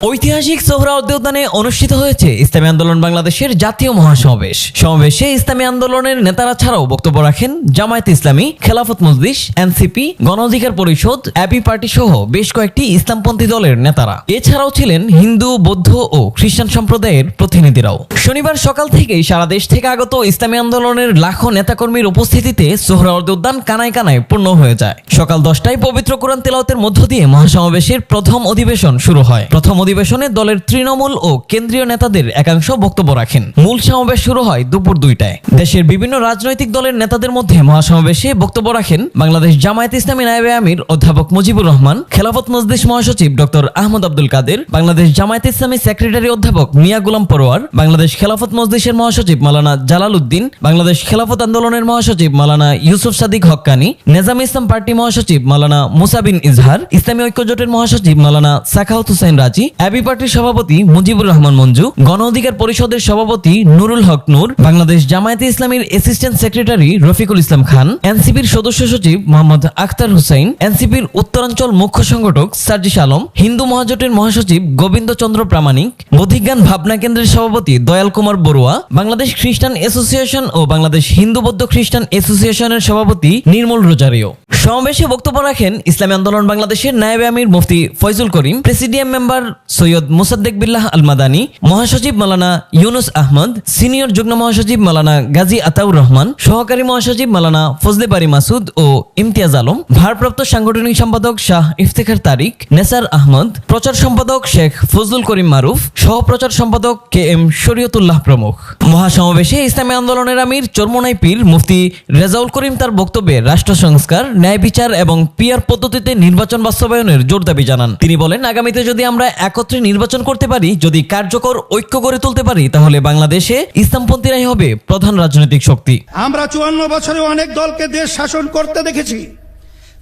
ঐতিহাসিক সোহরাওয়ার্দী উদ্যানে অনুষ্ঠিত হয়েছে ইসলামী আন্দোলন বাংলাদেশের জাতীয় মহাসমাবেশ। সমাবেশে ইসলামী আন্দোলনের নেতারা ছাড়াও বক্তব্য রাখেন জামায়াতে ইসলামী, খেলাফত মজলিস, এনসিপি, গণ অধিকার পরিষদ, অ্যাপি পার্টি সহ বেশ কয়েকটি ইসলামপন্থী দলের নেতারা। এছাড়াও ছিলেন হিন্দু, বৌদ্ধ ও খ্রিস্টান সম্প্রদায়ের প্রতিনিধিরাও। শনিবার সকাল থেকেই সারা দেশ থেকে আগত ইসলামী আন্দোলনের লাখো নেতাকর্মীর উপস্থিতিতে সোহরাওয়ার্দী উদ্যান কানায় কানায় পূর্ণ হয়ে যায়। সকাল 10টায় পবিত্র কোরআন তেলাওয়াতের মধ্য দিয়ে মহাসমাবেশের প্রথম অধিবেশন শুরু হয়। প্রথম অধিবেশনে দলের তৃণমূল ও কেন্দ্রীয় নেতাদের একাংশ বক্তব্য রাখেন। মূল সমাবেশ শুরু হয় দুপুর 2টায়। দেশের বিভিন্ন রাজনৈতিক দলের নেতাদের মধ্যে মহাসমাবেশে বক্তব্য রাখেন বাংলাদেশ জামায়াতে ইসলামী নায়েবে আমির অধ্যাপক মুজিবুর রহমান, খেলাফত মজলিস মহাসচিব ডক্টর আহমদ আব্দুল কাদের, বাংলাদেশ জামায়াতে ইসলামী সেক্রেটারি অধ্যাপক মিয়া গোলাম পরোয়ার, বাংলাদেশ খেলাফত মজলিসের মহাসচিব মাওলানা জালাল উদ্দিন, বাংলাদেশ খেলাফত আন্দোলনের মহাসচিব মাওলানা ইউসুফ সাদিক হক্কানি, নেজামে ইসলাম পার্টি মহাসচিব মাওলানা মুসা বিন ইজহার, ইসলামী ঐক্য জোটের মহাসচিব মাওলানা সাখাওয়াত হোসেন রাজি, অ্যাবি পার্টির সভাপতি মুজিবুর রহমান মঞ্জু, গণ অধিকার পরিষদের সভাপতি নুরুল হক নূর, বাংলাদেশ জামায়াতে ইসলামীর অ্যাসিস্ট্যান্ট সেক্রেটারি রফিকুল ইসলাম খান, এনসিপির সদস্য সচিব মোহাম্মদ আখতার হুসাইন, এনসিপির উত্তরাঞ্চল মুখ্য সংগঠক সার্জিস আলম, হিন্দু মহাজোটের মহাসচিব গোবিন্দ চন্দ্র প্রামাণিক, বোধিজ্ঞান ভাবনা কেন্দ্রের সভাপতি দয়াল কুমার বড়ুয়া, বাংলাদেশ খ্রিস্টান অ্যাসোসিয়েশন ও বাংলাদেশ হিন্দু বৌদ্ধ খ্রিস্টান অ্যাসোসিয়েশনের সভাপতি নির্মল রোজারিও। সমাবেশে বক্তব্য রাখেন ইসলামী আন্দোলন বাংলাদেশের নায়েবে আমির মুফতি ফয়জুল করিম, প্রেসিডিয়াম মেম্বার সৈয়দ মুসাদ্দেক বিল্লাহ আল মাদানী, মহাসচিব মাওলানা ইউনুস আহমদ, সিনিয়র যুগ্ম মহাসচিব মাওলানা গাজী আতাউর রহমান, সহকারী মহাসচিব মাওলানা ফজলে বারি মাসুদ ও ইমতিয়াজ আলম, ভারপ্রাপ্ত সাংগঠনিক সম্পাদক শাহ ইফতেখার তারিক, নেসার আহমদ, প্রচার সম্পাদক শেখ ফজলুল করিম মারুফ, সহপ্রচার সম্পাদক কে এম শরীয়তুল্লাহ প্রমুখ। মহাসমাবেশে ইসলামী আন্দোলনের আমির চরমোনাই পীর মুফতি রেজাউল করিম তার বক্তব্যে রাষ্ট্র সংস্কার, ন্যায় বিচার এবং পিআর পদ্ধতিতে নির্বাচন বাস্তবায়নের জোর দাবি জানান। তিনি বলেন, আগামীতে যদি আমরা একত্রে নির্বাচন করতে পারি, যদি কার্যকর ঐক্য গড়ে তুলতে পারি, তাহলে বাংলাদেশে ইসলামপন্থীরাই হবে প্রধান রাজনৈতিক শক্তি। আমরা 54 বছরে অনেক দলকে দেশ শাসন করতে দেখেছি,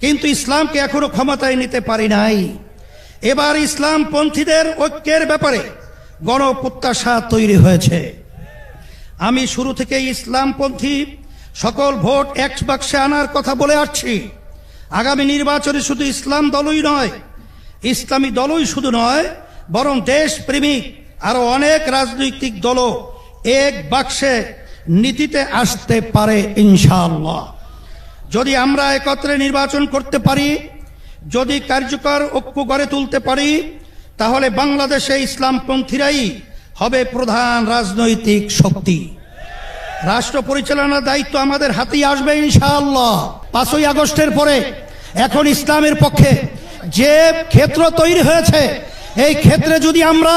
কিন্তু ইসলামকে এখনো ক্ষমতায় নিতে পারি নাই। এবার ইসলামপন্থীদের ঐক্যের ব্যাপারে গণপ্রত্যাশা তৈরি হয়েছে। আমি শুরু থেকে ইসলামপন্থী সকল ভোট এক বাক্সে আনার কথা বলে আসছি। আগামী নির্বাচনে শুধু ইসলাম দলই নয়, ইসলামী দলই শুধু নয়, বরং দেশপ্রেমিক আরো অনেক রাজনৈতিক দলও এক বাক্সে নীতিতে আসতে পারে ইনশাআল্লাহ। যদি আমরা একত্রে নির্বাচন করতে পারি, যদি কার্যকর ঐক্য গড়ে তুলতে পারি, তাহলে বাংলাদেশে ইসলামপন্থীরাই হবে প্রধান রাজনৈতিক শক্তি। রাষ্ট্র পরিচালনার দায়িত্ব আমাদের হাতেই আসবে ইনশাআল্লাহ। 5ই আগস্টের পরে এখন ইসলামের পক্ষে যে ক্ষেত্র তৈরি হয়েছে, এই ক্ষেত্রে যদি আমরা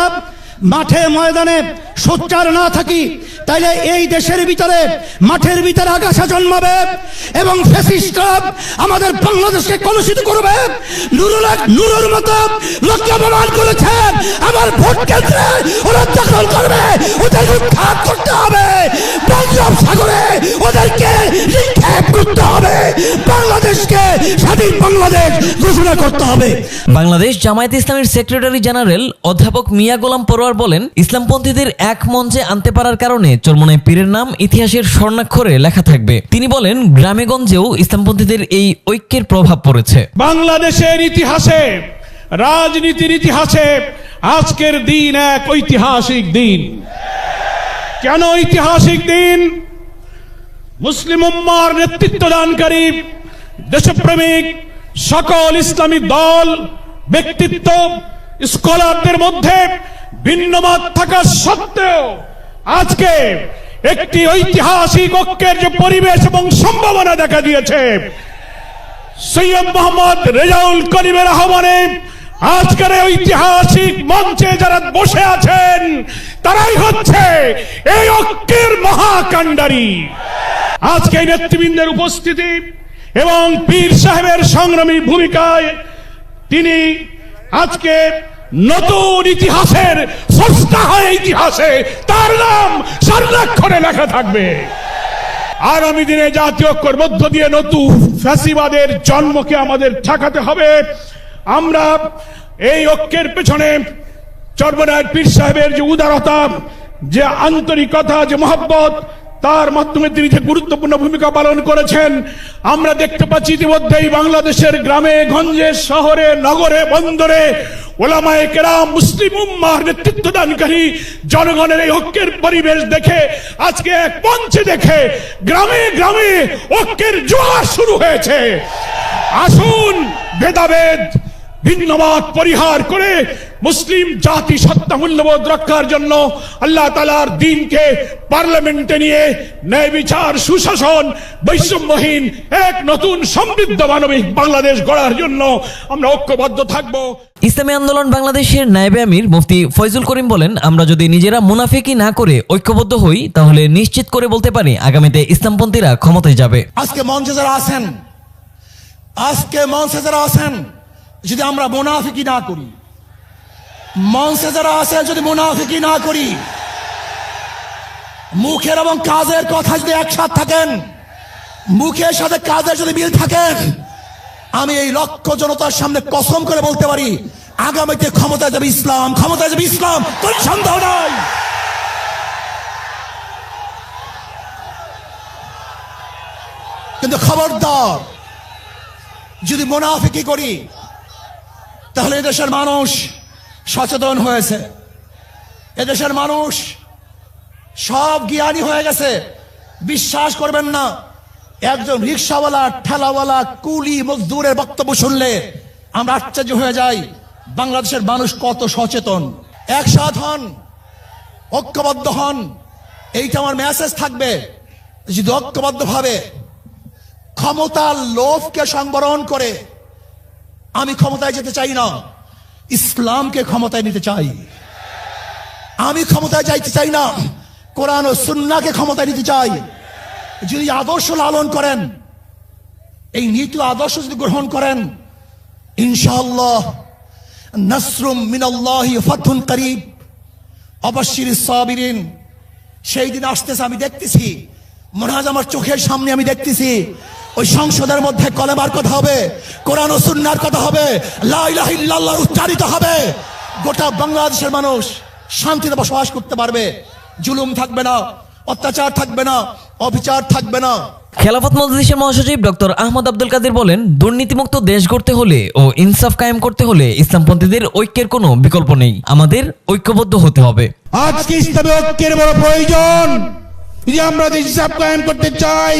মাঠে ময়দানে সোচ্চার না থাকি, তাইলে এই দেশের ভিতরে মাঠের ভিতরে আগাছা জন্মাবে এবং ফ্যাসিস্টরা আমাদের বাংলাদেশকে কলুষিত করবে। নুরুর মতো লক্ষ্য প্রমাণ করেছে, আমার ভোট কেন্দ্রে ওরা দখল করবে, ওদের উৎখাত করতে হবে, বঙ্গোপ সাগরে ওদেরকে নিক্ষেপ করতে হবে, বাংলাদেশকে স্বাধীন বাংলাদেশ ঘোষণা করতে হবে। বাংলাদেশ জামায়াতে ইসলামীর সেক্রেটারি জেনারেল অধ্যাপক মিয়া গোলাম পরোয়ার বলেন, ইসলামপন্থীদের এক মঞ্চে আনতে পারার কারণে চরমোনাই পীরের নাম ইতিহাসের স্বর্ণাক্ষরে লেখা থাকবে। তিনি বলেন, গ্রামেগঞ্জেও ইসলামপন্থীদের এই ঐক্যের প্রভাব পড়েছে। বাংলাদেশের ইতিহাসে, রাজনীতির ইতিহাসে আজকের দিন এক ঐতিহাসিক দিন। কেন ঐতিহাসিক দিন? মুসলিম উম্মার নেতৃত্বদানকারী দেশপ্রেমিক সকল ইসলামী দল, ব্যক্তিত্ব, স্কলারদের মধ্যে ভিন্নমত থাকা সত্ত্বেও আজকে একটি ঐতিহাসিক ঐক্যের যে পরিবেশ এবং সম্ভাবনা দেখা দিয়েছে, সৈয়দ মোহাম্মদ রেজাউল করিমের আহ্বানে আজকের ঐতিহাসিক মঞ্চে যারা বসে আছেন, তারাই হচ্ছে এই ঐক্যের মহাকাণ্ডারী। আজকে এই নেতৃবৃন্দের উপস্থিতি এবং পীর সাহেবের সংগ্রামী ভূমিকায় তিনি আজকে নতুন ইতিহাসের স্রষ্টা হয়ে ইতিহাসে তার নাম স্বর্ণাক্ষরে লেখা থাকবে। আগামী দিনে জাতীয় ঐক্যের মধ্য দিয়ে নতুন ফ্যাসিবাদের জন্মকে আমাদের ঠেকাতে হবে। আমরা এই ঐক্যের পেছনে চরমোনাই পীর সাহেবের যে উদারতা, যে আন্তরিকতা, যে মহব্বত, তার মাধ্যমে তিনি যে গুরুত্বপূর্ণ ভূমিকা পালন করেছেন। আমরা দেখতে পাচ্ছি ইতিমধ্যেই বাংলাদেশের গ্রামে গঞ্জে, শহরে, নগরে, বন্দরে ওলামায়ে কেরাম, মুসলিম উম্মাহর নেতৃত্বদানকারী জনগণের এই ঐক্যের পরিবেশ দেখে, আজকে এক মঞ্চে দেখে গ্রামে গ্রামে ঐক্যের জোয়ার শুরু হয়েছে। আসুন ভেদাভেদ, ভিন্নমত পরিহার করে মুসলিম জাতি সত্তা মূল্যবোধ রক্ষার জন্য আল্লাহ তাআলার দ্বীনকে পার্লামেন্টে নিয়ে ন্যায় বিচার, সুশাসন, বৈষম্যহীন এক নতুন সমৃদ্ধ মানবিক বাংলাদেশ গড়ার জন্য আমরা ঐক্যবদ্ধ থাকব। ইসলামী আন্দোলন বাংলাদেশের নায়েবে আমির মুফতি ফয়জুল করিম বলেন, আমরা যদি নিজেরা মুনাফিকি না করে ঐক্যবদ্ধ হই তাহলে নিশ্চিত করে বলতে পারি আগামীতে ইসলামপন্থীরা ক্ষমতায় যাবে। আজকে মঞ্চে যারা আছেন যদি আমরা মুনাফিকি না করি, মঞ্চে যারা আছেন যদি মুনাফিকি না করি, মুখের এবং কাজের কথা যদি একসাথে থাকেন, মুখের সাথে কাজের যদি মিল থাকেন, আমি এই লক্ষ জনতার সামনে কসম করে বলতে পারি আগামীতে ক্ষমতায় যাবে ইসলাম, ক্ষমতায় যাবে ইসলাম, কোনো সন্দেহ নাই। কিন্তু খবরদার যদি মুনাফিকি করি তাহলে এদেশের মানুষ সচেতন হয়েছে, এদেশের মানুষ সব জ্ঞানী হয়ে গেছে। বিশ্বাস করবেন না, একজন রিক্সাওয়ালা, ঠেলাওয়ালা, কুলি, মজদুরের বক্তব্য শুনলে আমরা আশ্চর্য হয়ে যাই বাংলাদেশের মানুষ কত সচেতন। একসাথ হন, ঐক্যবদ্ধ হন, এইটা আমার মেসেজ থাকবে। যদি ঐক্যবদ্ধভাবে ক্ষমতার লোভকে সংবরণ করে, আমি ক্ষমতায় যেতে চাই না, ইসলামকে ক্ষমতায় নিতে চাই। আমি ক্ষমতায় যাইতে চাই না, কোরআন ও সুন্নাহকে ক্ষমতায় নিতে চাই। যদি আদর্শ লালন করেন, এই নীতি আদর্শ যদি গ্রহণ করেন, ইনশাআল্লাহ নাসরুম মিনাল্লাহি ফাতহুন করিব, অবশ্যিরিস সাবিরিন, সেই দিন আসতেছে। আমি দেখতেছি, মনে হয় আমার চোখের সামনে আমি দেখতেছি ওই সংসদের মধ্যে কলেমার কথা হবে, কোরআন ও সুন্নাহর কথা হবে, লা ইলাহা ইল্লাল্লাহ উচ্চারিত হবে। গোটা বাংলাদেশের মানুষ শান্তিতে বসবাস করতে পারবে, জুলুম থাকবে না, অত্যাচার থাকবে না, অবিচার থাকবে না। খেলাফত মজলিসের মহাসচিব ডক্টর আহমদ আব্দুল কাদের বলেন, দুর্নীতিমুক্ত দেশ গড়তে হলে ও ইনসাফ কায়েম করতে হলে ইসলামপন্থীদের ঐক্যের কোনো বিকল্প নেই, আমাদের ঐক্যবদ্ধ হতে হবে। আজকে ইসলামী ঐক্যের বড় প্রয়োজন। যদি আমরা ইনসাফ কায়েম করতে চাই,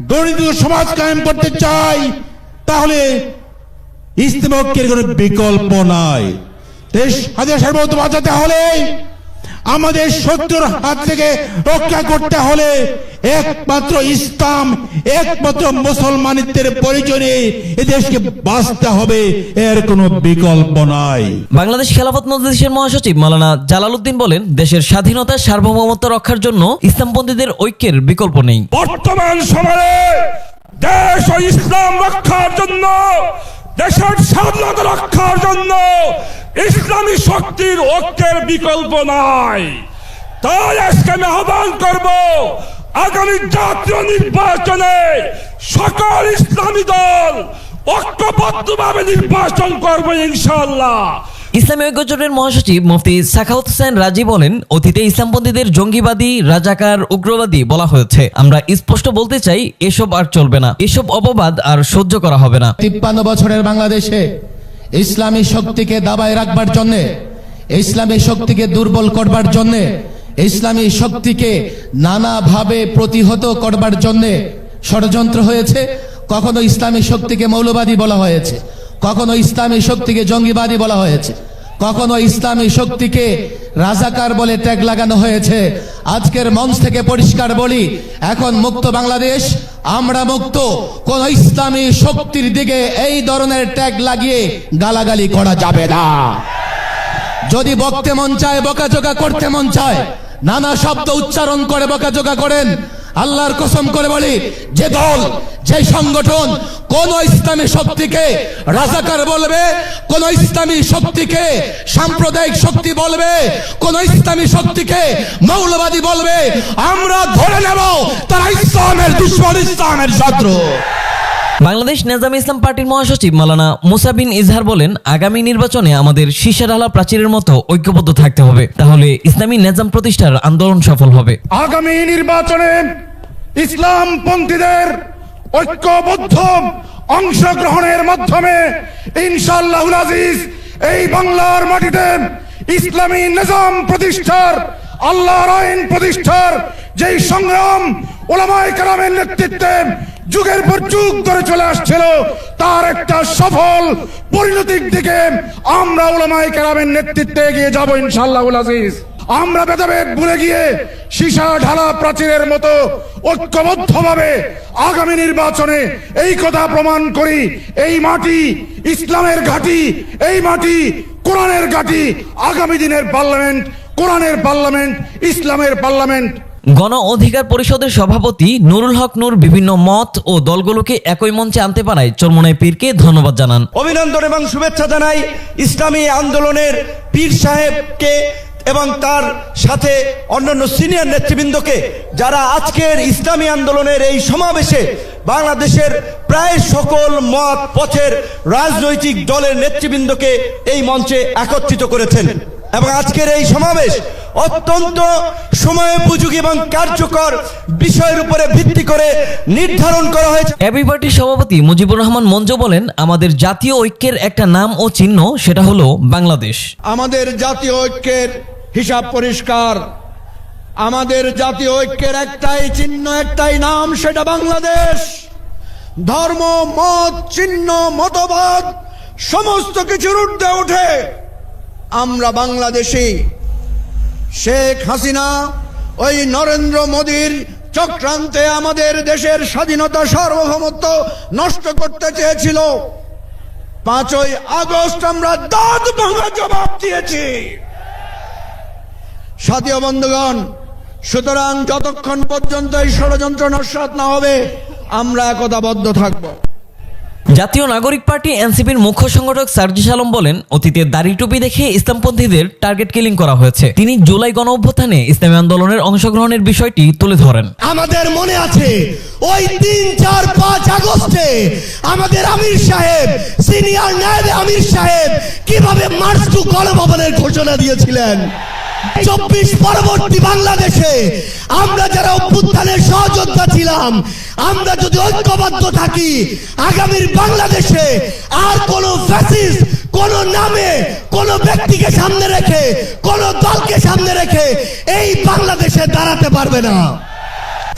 দুর্নীতি সমাজ কায়েম করতে চাই, তাহলে ইসলামী ঐক্যের কোনো বিকল্প নাই। দেশ হাজার সার্বভৌমত্ব বাঁচাতে হলে, আমাদের শত্রুর হাত থেকে রক্ষা করতে হলে একমাত্র ইসলাম, একমাত্র মুসলমানিত্বের পরিচয়ে এ দেশকে বাঁচতে হবে, এর কোনো বিকল্প নাই। বাংলাদেশ খেলাফত মজলিসের মহাসচিব মাওলানা জালালউদ্দিন বলেন, দেশের স্বাধীনতা, সার্বভৌমত্ব রক্ষার জন্য ইসলামপন্থীদের ঐক্যের বিকল্প নেই। বর্তমান সময়ে দেশ ও ইসলাম রক্ষার জন্য, দেশের স্বাধীনতা রক্ষার জন্য ইসলামী শক্তির ঐক্যের বিকল্প নাই। তাই আজকে আমি আহ্বান করব, আগামী জাতীয় নির্বাচনে সকল ইসলামী দল ঐক্যবদ্ধভাবে নির্বাচন করবে ইনশাআল্লাহ। ইসলামী ঐক্যজোটের মহাসচিব মুফতি সাখাওয়াত হোসেন রাজি বলেন, অতীতে ইসলামপন্থীদের জঙ্গিবাদী, রাজাকার, উগ্রবাদী বলা হয়েছে। আমরা স্পষ্ট বলতে চাই, এসব আর চলবে না, এসব অপবাদ আর সহ্য করা হবে না। 53 বছরের বাংলাদেশে ইসলামী শক্তিকে দাবায় রাখবার জন্য, ইসলামী শক্তিকে দুর্বল করবার জন্য, ইসলামী শক্তিকে নানাভাবে প্রতিহত করবার জন্য ষড়যন্ত্র হয়েছে। কখনো ইসলামী শক্তিকে মৌলবাদী বলা হয়েছে, কখনো ইসলামী শক্তিকে জঙ্গিবাদী বলা হয়েছে, কখনো ইসলামী শক্তিকে রাজাকার বলে ট্যাগ লাগানো হয়েছে। আজকের মঞ্চ থেকে পরিষ্কার বলি, এখন মুক্ত বাংলাদেশ, আমরা মুক্ত। কোন ইসলামী শক্তির দিকে এই ধরনের ট্যাগ লাগিয়ে গালাগালি করা যাবে না। যদি বকতে মন চায়, বকাঝকা করতে মন চায়, নানা শব্দ উচ্চারণ করে বকাঝকা করেন। আল্লাহর কসম করে বলি, যে দল, যে সংগঠন কোন ইসলামী শক্তিকে রাজাকার বলবে, কোন ইসলামী শক্তিকে সাম্প্রদায়িক শক্তি বলবে, কোন ইসলামী শক্তিকে মৌলবাদী বলবে, আমরা ধরে নেব তারা ইসলামের দুশমন, ইসলামের শত্রু। বাংলাদেশ নেজামে ইসলাম পার্টির মহাসচিব মাওলানা মুসা বিন ইজহার বলেন, আগামী নির্বাচনে আমাদের সীসাঢালা প্রাচীরের মতো ঐক্যবদ্ধ থাকতে হবে, তাহলে ইসলামী নেজাম প্রতিষ্ঠার আন্দোলন সফল হবে। আগামী নির্বাচনে ইসলামপন্থীদের ঐক্যবদ্ধ অংশগ্রহণের মাধ্যমে ইনশাআল্লাহুল আজিজ এই বাংলার মাটিতে ইসলামী নিজাম প্রতিষ্ঠার, আল্লাহর আইন প্রতিষ্ঠার যেই সংগ্রাম উলামায়ে কেরামের নেতৃত্বে যুগের পর যুগ ধরে চলে আসছিল, তার একটা সফল পরিণতির দিকে আমরা উলামায়ে কেরামের নেতৃত্বে এগিয়ে যাব ইনশাআল্লাহুল আজিজ। আমরা ভেদাভেদ ভুলে গিয়ে সীসা ঢালা প্রাচীরের মতো ঐক্যবদ্ধভাবে আগামী নির্বাচনে এই কথা প্রমাণ করি, এই মাটি ইসলামের ঘাঁটি, এই মাটি কোরআনের ঘাঁটি। আগামী দিনের পার্লামেন্ট কোরআনের পার্লামেন্ট, ইসলামের পার্লামেন্ট। গণ অধিকার পরিষদের সভাপতি নুরুল হক নূর বিভিন্ন মত ও দলগুলোকে একই মঞ্চে আনতে পারায় চরমোনাই পীরকে ধন্যবাদ জানান। অভিনন্দন এবং শুভেচ্ছা জানাই ইসলামী আন্দোলনের পীর সাহেবকে এবং তার সাথে অন্যান্য সিনিয়র নেতৃবৃন্দকে, যারা আজকের ইসলামী আন্দোলনের এই সমাবেশে বাংলাদেশের প্রায় সকল মত পথের রাজনৈতিক দলের নেতৃবৃন্দকে এই মঞ্চে একত্রিত করেছেন। এবং আজকের এই সমাবেশ অত্যন্ত সময়োপযোগী এবং কার্যকর বিষয়ের উপরে ভিত্তি করে নির্ধারণ করা হয়েছে। এবি পার্টির সভাপতি মুজিবুর রহমান মঞ্জু বলেন, আমাদের জাতীয় ঐক্যের একটা নাম ও চিহ্ন, সেটা হলো বাংলাদেশ। আমাদের জাতীয় ঐক্যের হিসাব পরিষ্কার। আমাদের জাতীয় ঐক্যের একটাই চিহ্ন, একটাই নাম, সেটা বাংলাদেশ। ধর্ম, মত, চিহ্ন, মতবাদ সমস্ত কিছুর ঊর্ধ্বে উঠে আমরা বাংলাদেশী। শেখ হাসিনা ওই নরেন্দ্র মোদীর চক্রান্তে আমাদের দেশের স্বাধীনতা সার্বভৌমত্ব নষ্ট করতে চেয়েছিল। 5ই আগস্ট আমরা দাঁত ভাঙা জবাব দিয়েছি। সাথী ও বন্ধুগণ, সুতরাং যতক্ষণ পর্যন্ত এই ষড়যন্ত্র নস্যাৎ না হবে আমরা একতাবদ্ধ থাকব। জাতীয় নাগরিক পার্টি এনসিপির মুখ্য সংগঠক সার্জিস আলম বলেন, অতীতে দাড়ি টুপি দেখে ইসলামপন্থীদের টার্গেট কিলিং করা হয়েছে। তিনি জুলাই গণ অভ্যুত্থানে ইসলামী আন্দোলনের অংশগ্রহণের বিষয়টি তুলে ধরেন। আমাদের মনে আছে ওই 3, 4, 5 আগস্টে আমাদের আমির সাহেব, সিনিয়র নায়েব আমির সাহেব কিভাবে মার্চ টু গণভবনের ঘোষণা দিয়েছিলেন। 24 পরবর্তী বাংলাদেশে আমরা যারা অভ্যুত্থানের সহযোদ্ধা ছিলাম, আমরা যদি ঐক্যবদ্ধ থাকি, আগামীর বাংলাদেশে আর কোন ফ্যাসিস্ট কোন নামে কোন ব্যক্তিকে সামনে রেখে কোন দলকে সামনে রেখে এই বাংলাদেশে দাঁড়াতে পারবে না।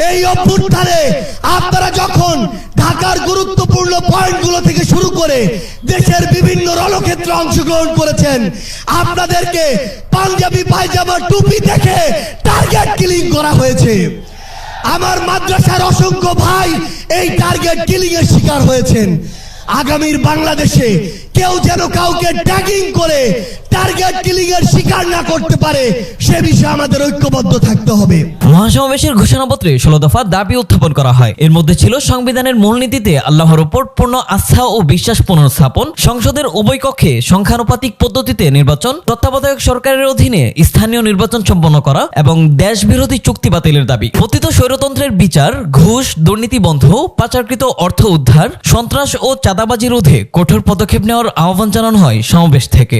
এই অভ্যুত্থানে আপনারা যখন ঢাকার গুরুত্বপূর্ণ পয়েন্টগুলো থেকে শুরু করে দেশের বিভিন্ন রণক্ষেত্রে অংশগ্রহণ করেছেন, আপনাদেরকে পাঞ্জাবি পায়জামা টুপি দেখে টার্গেট কিলিং করা হয়েছে। আমার মাদ্রাসার অসংখ্য ভাই এই টার্গেট কিলিং এর শিকার হয়েছেন। আগামীর বাংলাদেশে কেউ যেন কাউকে ট্যাগিং করে টার্গেট কিলিং এর শিকার না করতে পারে, সে বিষয়ে আমাদের ঐক্যবদ্ধ থাকতে হবে। মহাসমাবেশের ঘোষণাপত্রে 16 দফা দাবি উত্থাপন করা হয়। এর মধ্যে ছিল সংবিধানের মূলনীতিতে আল্লাহর উপর পূর্ণ আস্থা ও বিশ্বাস পুনর্স্থাপন, সংসদের উভয় কক্ষে সংখ্যানুপাতিক পদ্ধতিতে নির্বাচন, তত্ত্বাবধায়ক সরকারের অধীনে স্থানীয় নির্বাচন সম্পন্ন করা এবং দেশ বিরোধী চুক্তি বাতিলের দাবি। পতিত স্বৈরতন্ত্রের বিচার, ঘুষ, দুর্নীতি বন্ধ, পাচারকৃত অর্থ উদ্ধার, সন্ত্রাস ও চাঁদাবাজি রোধে কঠোর পদক্ষেপ নেওয়ার আহ্বান জানানো হয় সমাবেশ থেকে।